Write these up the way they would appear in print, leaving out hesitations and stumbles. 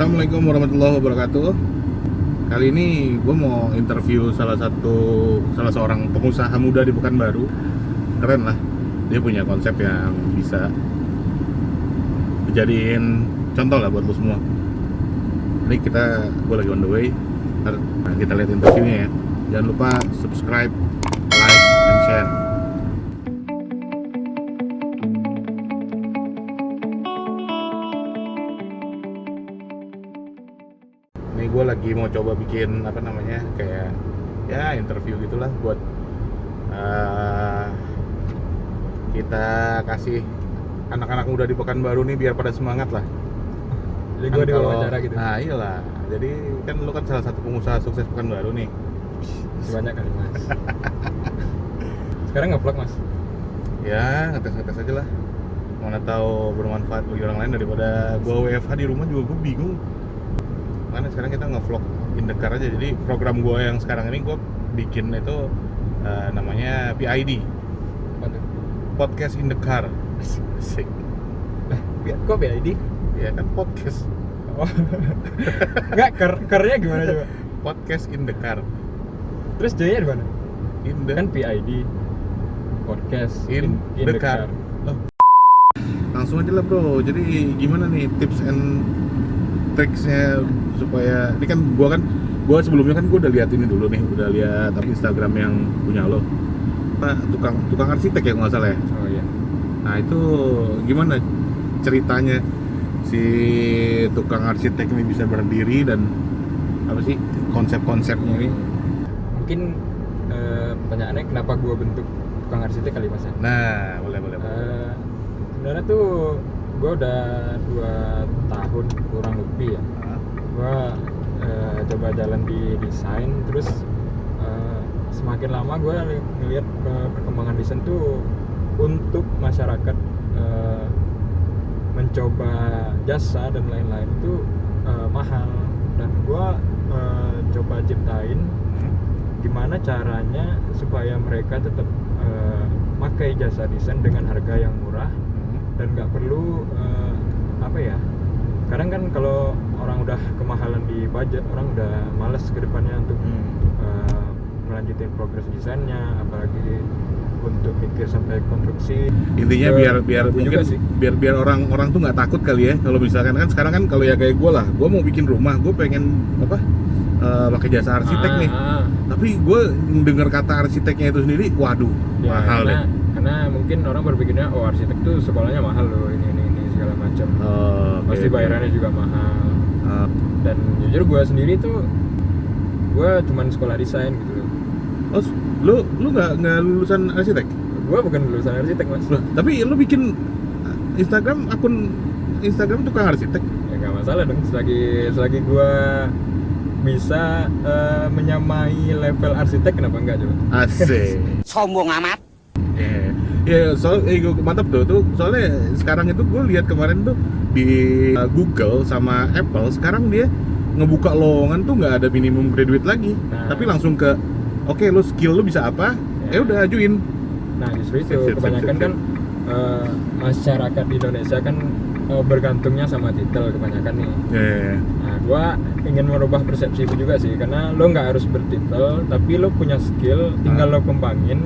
Assalamualaikum warahmatullahi wabarakatuh. Kali ini gue mau interview salah seorang pengusaha muda di Pekanbaru. Keren lah, dia punya konsep yang bisa dijadiin contoh lah buat lo semua. Ini gue lagi on the way. Nah, kita lihat interviewnya ya. Jangan lupa subscribe, like, and share. Ini gue lagi mau coba bikin kayak ya interview gitulah buat kita kasih anak-anak muda di Pekanbaru nih biar pada semangat lah. Jadi gue diwawancara gitu. Nah iyalah, jadi kan lu kan salah satu pengusaha sukses Pekanbaru nih. Sebanyak kali mas. Sekarang nge-vlog mas? Ya ngetes aja lah. Mana tahu bermanfaat bagi orang lain daripada gua WFH di rumah juga gue bingung. Makanya sekarang kita nge-vlog in the car aja. Jadi program gue yang sekarang ini gue bikin itu namanya PID. Apa tuh? Podcast in the car. Asik. Kok PID? Ya kan podcast. Oh. Enggak, kernya gimana coba? Podcast in the car. Terus J-nya di mana? In the Kan PID. Podcast in the car. Oh. Langsung aja lah bro. Jadi gimana nih tips and tricksnya supaya ini kan gue sebelumnya kan gue udah lihat ini dulu nih, udah lihat Instagram yang punya lo, tukang arsitek ya kalau nggak salah ya. Oh iya. Nah itu gimana ceritanya si tukang arsitek ini bisa berdiri dan apa sih konsep-konsepnya ini? Mungkin pertanyaannya kenapa gue bentuk tukang arsitek kali mas ya? Nah boleh. Sebenarnya tuh gue udah 2 tahun kurang lebih ya. Gue coba jalan di desain, terus semakin lama gue ngelihat perkembangan desain tuh untuk masyarakat mencoba jasa dan lain-lain itu mahal, dan gue coba ciptain gimana caranya supaya mereka tetap pakai jasa desain dengan harga yang murah dan nggak perlu kadang kan kalau orang udah kemahalan di budget, orang udah males ke depannya untuk melanjutin progres desainnya, apalagi untuk mikir sampai konstruksi. Intinya biar mungkin biar orang tuh nggak takut kali ya kalau misalkan kan sekarang kan kalau ya kayak gue lah, gue mau bikin rumah, gue pengen pakai jasa arsitek nih. Tapi gue dengar kata arsiteknya itu sendiri, waduh ya, mahal deh. Karena mungkin orang berpikirnya arsitek tuh sekolahnya mahal loh, ini segala macam. Pasti bayarannya juga mahal. Dan jujur gue sendiri tuh gue cuman sekolah desain gitu loh. Oh, lu nggak lulusan arsitek? Gue bukan lulusan arsitek mas. Loh, tapi lu bikin akun Instagram tukang arsitek? Ya nggak masalah dong, selagi gue bisa menyamai level arsitek, kenapa enggak coba? Asik. Sombong amat. Ya, mantap tuh. Soalnya sekarang itu gue lihat kemarin tuh di Google sama Apple sekarang dia ngebuka lowongan tuh nggak ada minimum graduate lagi, tapi langsung ke oke, lu skill lu bisa apa? Ya udah ajuin. Nah justru itu kebanyakan kan masyarakat di Indonesia kan bergantungnya sama titel kebanyakan nih. Nah gua ingin merubah persepsi itu juga sih, karena lo nggak harus bertitel, tapi lo punya skill, tinggal lo kembangin,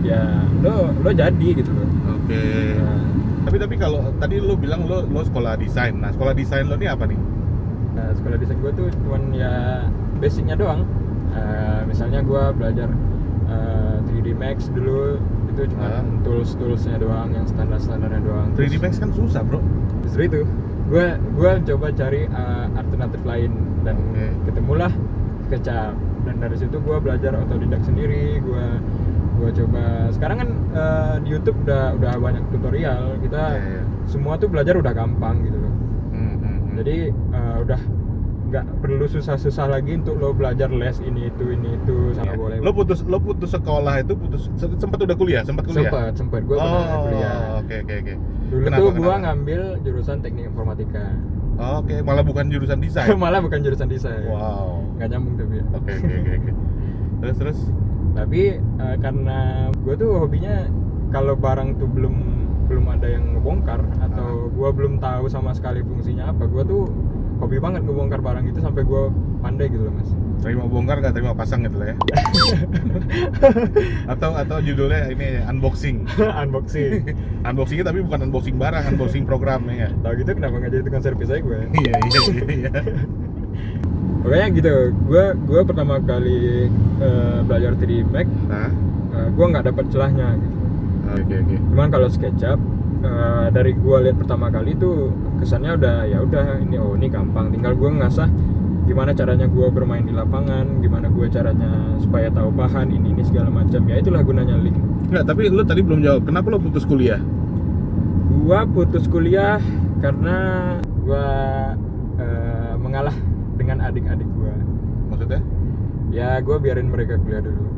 ya lo jadi gitu loh. Oke. Nah, tapi kalau tadi lo bilang lo sekolah desain. Nah sekolah desain lo ini apa nih? Nah, sekolah desain gue tuh cuman ya basicnya doang. Misalnya gue belajar 3D Max dulu, itu cuma toolsnya doang, yang standarnya doang. 3D Max kan susah bro. Justru itu gue coba cari alternatif lain dan ketemulah SketchUp, dan dari situ gue belajar otodidak sendiri. Gue coba sekarang kan di YouTube udah banyak tutorial, kita semua tuh belajar udah gampang gitu loh. Jadi udah nggak perlu susah-susah lagi untuk lo belajar les ini itu sama boleh. Lo putus sekolah itu sempat kuliah? Sempat gue pernah kuliah. Oke. Dulu tuh gue ngambil jurusan teknik informatika. Oke, malah bukan jurusan desain. Malah bukan jurusan desain. Wow. Nggak nyambung tapi ya. Oke. Terus. Tapi karena gue tuh hobinya kalau barang tuh belum ada yang ngebongkar atau gua belum tahu sama sekali fungsinya apa, gua tuh hobi banget ngebongkar barang itu sampai gua pandai gitu loh, Mas. Terima bongkar gak terima pasang gitu lah ya. atau judulnya ini unboxing. Unboxing. Unboxingnya tapi bukan unboxing barang, unboxing program ya. Tahu gitu kenapa nggak jadi tukang servis aja gue? Iya. Pokoknya gitu, gue pertama kali belajar 3D Max, gue nggak dapat celahnya gitu. Oke. Cuman kalau SketchUp dari gue lihat pertama kali tuh kesannya udah ini gampang, tinggal gue ngasah gimana caranya gue bermain di lapangan, gimana gue caranya supaya tahu bahan ini segala macam. Ya itulah gunanya link. Enggak, tapi lu tadi belum jawab. Kenapa lu putus kuliah? Gua putus kuliah karena gua mengalah dengan adik-adik gua. Maksudnya? Ya gua biarin mereka kuliah dulu,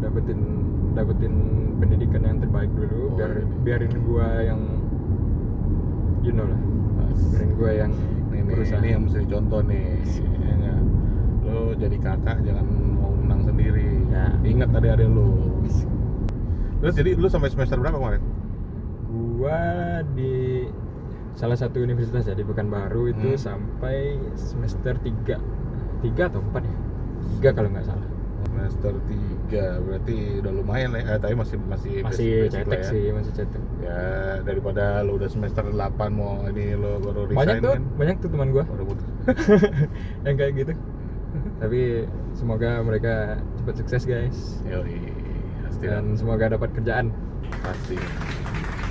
dapetin pendidikan yang terbaik dulu, biarin gua yang lah. Biarin gua yang berusaha. Ini yang mesti dicontoh nih. Ya enggak? Lu jadi kakak jangan mau menang sendiri. Ya. Ingat adik-adik lu. Terus jadi lu sampai semester berapa kemarin? Gua di salah satu universitas ya di Pekanbaru itu sampai semester 3 atau 4 ya? 3 kalau nggak salah. Semester 3 berarti udah lumayan ya. Tapi masih cetek lah ya. sih, masih cetek. Ya daripada lu udah semester 8 mau ini lu baru Banyak resign kan. banyak tuh teman gua Baru putus. yang kayak gitu. Tapi semoga mereka cepat sukses guys. Yoi, pasti Dan semoga dapat kerjaan. pasti.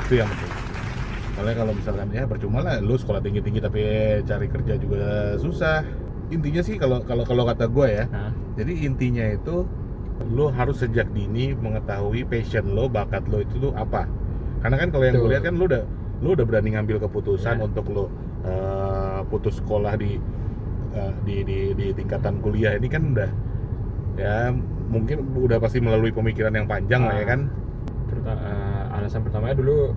Itu yang penting. Soalnya kalau misalkan ya percuma lah lu sekolah tinggi-tinggi tapi cari kerja juga susah. Intinya sih kalau kata gue ya. Jadi intinya itu lu harus sejak dini mengetahui passion lo, bakat lo itu tuh apa. Karena kan kalau yang gue lihat kan lu udah berani ngambil keputusan untuk lu putus sekolah di tingkatan kuliah ini kan udah ya mungkin udah pasti melalui pemikiran yang panjang lah ya kan. Alasan pertamanya dulu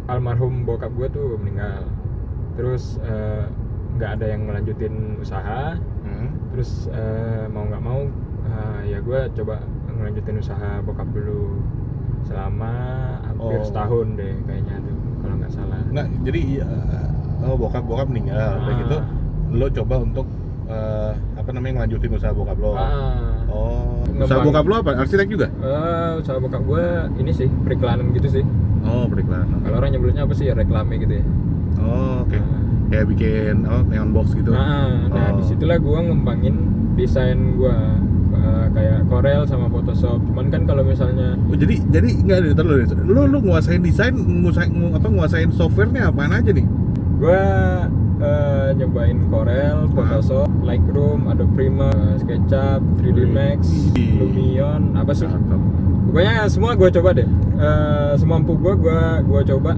almarhum bokap gue tuh meninggal, terus nggak ada yang melanjutin usaha, terus mau nggak mau ya gue coba ngelanjutin usaha bokap dulu selama hampir setahun deh kayaknya tuh kalau nggak salah. Nggak, jadi bokap meninggal, udah gitu lo coba untuk ngelanjutin usaha bokap lo. Usaha bokap lo apa? Arsitek juga? Usaha bokap gue ini sih periklanan gitu sih. Periklanan. Kalau orang nyebutnya apa sih ya, reklame gitu ya. Oke. Kayak bikin neon box gitu. Nah disitulah gue ngembangin desain gue kayak Corel sama Photoshop. Cuman kan kalau misalnya jadi nggak ada terlalu. Lu nguasain desain, nguasain softwarenya apaan aja nih? Gue nyobain Corel, Photoshop, Lightroom, Adobe Premiere, SketchUp, 3D Max, Lumion, apa sih? Pokoknya semua gue coba deh. Semampu gue coba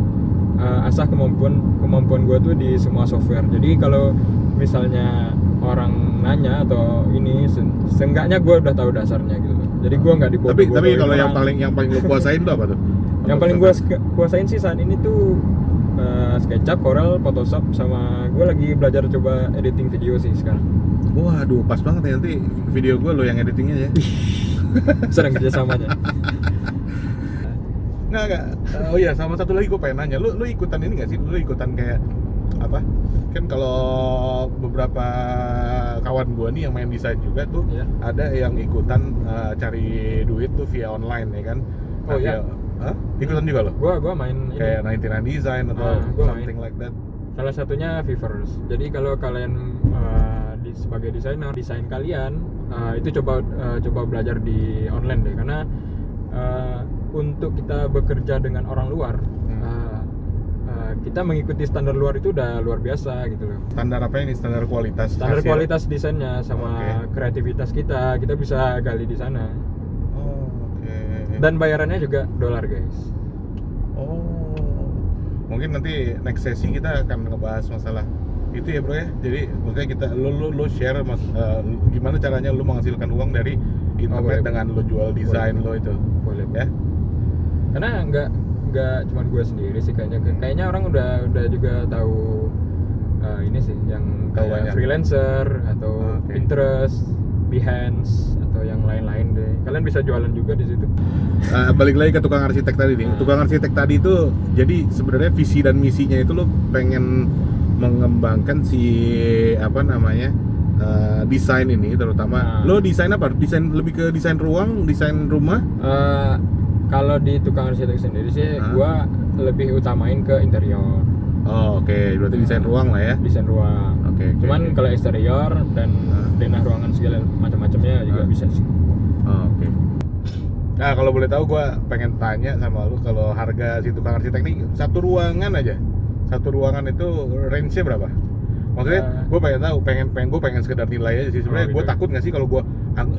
asah kemampuan gue tuh di semua software. Jadi kalau misalnya orang nanya atau ini, seenggaknya gue udah tahu dasarnya gitu. Jadi gue nggak dibodoh. Tapi kalau yang paling lu kuasain tuh apa tuh? Yang paling gue kuasain sih saat ini tuh SketchUp, Corel, Photoshop, sama gue lagi belajar coba editing video sih sekarang. Waduh, pas banget ya, nanti video gue lo yang editingnya ya. Sering kerjasamanya. Nggak. Oh iya, sama satu lagi gue pengen nanya, lu ikutan ini nggak sih? Lu ikutan kayak apa? Kan kalau beberapa kawan gue nih yang main desain juga tuh, ada yang ikutan cari duit tuh via online ya kan? Oh iya. Ikutan juga lo? Gua main kayak ini. 99 Design atau something like that. Salah satunya Fiverr. Jadi kalau kalian sebagai desainer, desain kalian itu coba belajar di online deh, karena untuk kita bekerja dengan orang luar, kita mengikuti standar luar itu udah luar biasa gitu loh. Standar apa ini? Standar kualitas. Standar kualitas desainnya sama kreativitas kita bisa gali di sana. Dan bayarannya juga dolar guys. Mungkin nanti next sesi kita akan ngebahas masalah itu ya bro ya. Jadi maksudnya kita lu share gimana caranya lu menghasilkan uang dari internet dengan lu jual desain lo itu. Boleh ya. Karena nggak cuma gue sendiri sih kayaknya orang udah juga tahu ini sih yang kayak freelancer atau Pinterest, Behance atau yang lain-lain deh. Kalian bisa jualan juga di situ. Balik lagi ke tukang arsitek tadi nih. Tukang arsitek tadi itu jadi sebenarnya visi dan misinya itu lo pengen mengembangkan si apa namanya desain ini terutama. Lo desain apa? Desain lebih ke desain ruang, desain rumah? Kalau di tukang arsitek sendiri sih, gua lebih utamain ke interior. Oh, oke. Berarti desain ruang lah ya. Desain ruang. Oke. Cuman kalau eksterior dan denah ruangan segala macam-macamnya juga bisa sih. Oh, oke. Nah, kalau boleh tahu gue pengen tanya sama lu, kalau harga si tukang arsitek ini satu ruangan aja, satu ruangan itu range-nya berapa? Maksudnya gue pengen tahu, gue pengen sekedar nilai aja sih. Sebenarnya gue takut nggak sih kalau gue,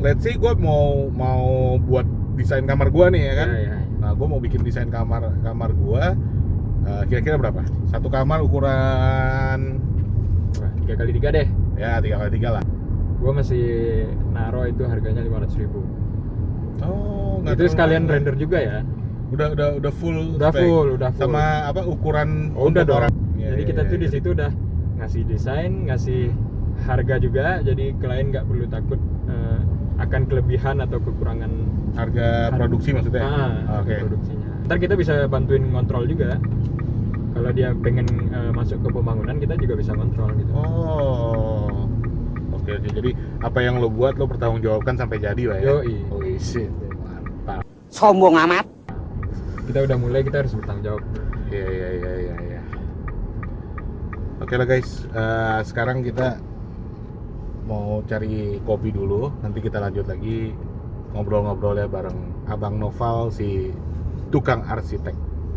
let's say gue mau buat desain kamar gue nih ya kan. Nah, gue mau bikin desain kamar gue, kira-kira berapa? Satu kamar ukuran 3x3 deh. Ya 3x3 lah. Gue masih naro itu harganya 500.000. Oh, itu sekalian render juga ya. Udah full. Udah spec. full. Sama apa ukuran udah dong. orang. Jadi kita tuh di situ udah ngasih desain, ngasih harga juga. Jadi klien nggak perlu takut akan kelebihan atau kekurangan harga produksi maksudnya. Oke. Produksinya. Ntar kita bisa bantuin ngontrol juga. Kalau dia pengen masuk ke pembangunan, kita juga bisa kontrol gitu. Oh. Oke. Jadi apa yang lo buat lo pertanggungjawabkan sampai jadi lah ya. Yoi. Oh shit. Mantap. Sombong amat. Kita udah mulai, kita harus bertanggung jawab. Iya. Oke lah guys, sekarang kita mau cari kopi dulu. Nanti kita lanjut lagi ngobrol-ngobrol ya bareng Abang Noval, si tukang arsitek.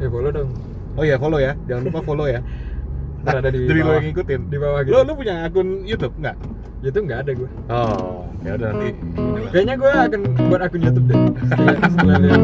Follow dong. Oh iya, follow ya. Jangan lupa follow ya. Ntar ada di Jadi bawah. lo yang ngikutin. Di bawah gitu. Lo punya akun YouTube nggak? YouTube nggak ada gue. Oh, ya udah nanti. Kayaknya gue akan buat akun YouTube deh. Setelah lihat.